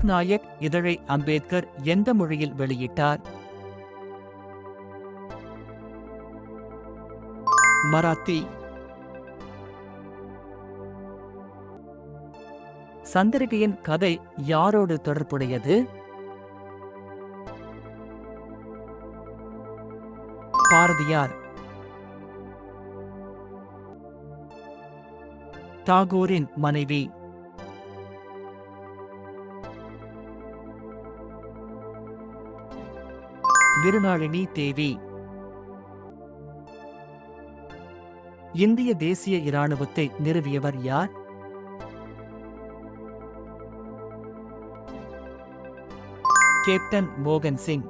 லோக் நாயக் இதழை அம்பேத்கர் எந்த மொழியில் வெளியிட்டார்? மராத்தி. சந்திரிகையின் கதை யாரோடு தொடர்புடையது? பாரதியார். தாகூரின் மனைவி. விருநாளினி தேவி. இந்திய தேசிய இராணுவத்தை நிறுவியவர் யார்? கேப்டன் மோகன் சிங்.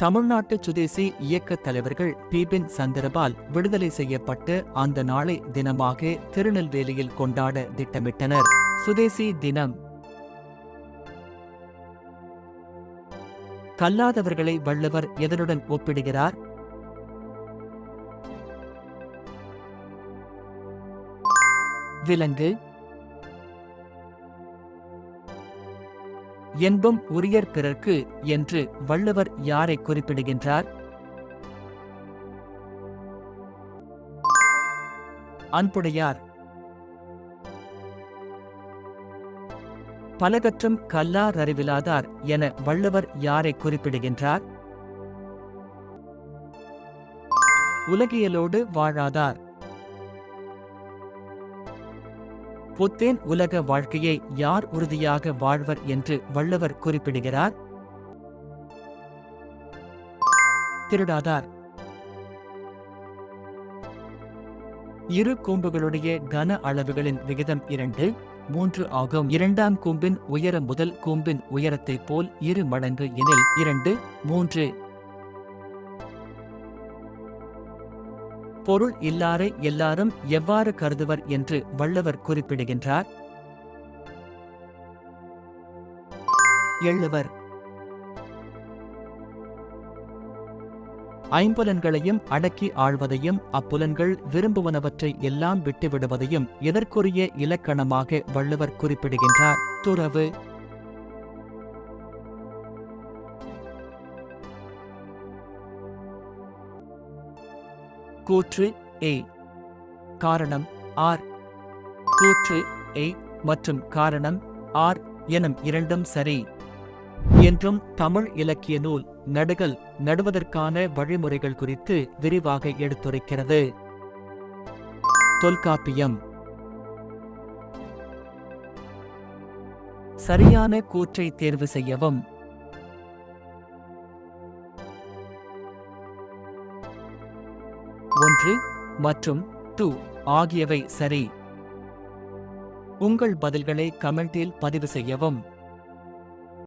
தமிழ்நாட்டு சுதேசி இயக்கத் தலைவர்கள் பிபின் சந்திரபால் விடுதலை செய்யப்பட்டு அந்த நாளை தினமாக திருநெல்வேலியில் கொண்டாட திட்டமிட்டனர். சுதேசி தினம். கல்லாதவர்களை வள்ளுவர் எதனுடன் ஒப்பிடுகிறார்? விலங்கு. என்பும் உரியர் பிறர்க்கு என்று வள்ளுவர் யாரை குறிப்பிடுகின்றார்? அன்புடையார். பலகற்றும் கல்லார் அறிவிலாதார் என வள்ளுவர் யாரை குறிப்பிடுகின்றார்? உலகியலோடு வாழாதார். பொத்தேன் உலக வாழ்க்கையை யார் உறுதியாக வாழ்வர் என்று வள்ளுவர் குறிப்பிடுகிறார்? திருடாதார். இரு கூம்புகளுடைய கன அளவுகளின் விகிதம் 2:3 ஆகும். இரண்டாம் கூம்பின் உயரம் முதல் கூம்பின் உயரத்தைப் போல் 2 மடங்கு எனில் 2:3. பொருள் இல்லாரை எல்லாரும் எவ்வாறு கருதுவர் என்று வள்ளுவர் குறிப்பிடுகின்றார்? எள்ளுவர். ஐம்புலன்களையும் அடக்கி ஆள்வதையும் அப்புலன்கள் விரும்புவனவற்றை எல்லாம் விட்டுவிடுவதையும் எதற்குரிய இலக்கணமாக வள்ளுவர் குறிப்பிடுகின்றார்? துறவு. கூற்று ஏ காரணம் ஆர். கூற்று ஏ மற்றும் காரணம் ஆர் எனும் இரண்டும் சரி என்றும் தமிழ் இலக்கிய நூல் நடுகல் நடுவதற்கான வழிமுறைகள் குறித்து விரிவாக எடுத்துரைக்கிறது. தொல்காப்பியம். சரியான கூற்றை தேர்வு செய்யவும். 1 மற்றும் 2 ஆகியவை சரி. உங்கள் பதில்களை கமெண்டில் பதிவு செய்யவும்.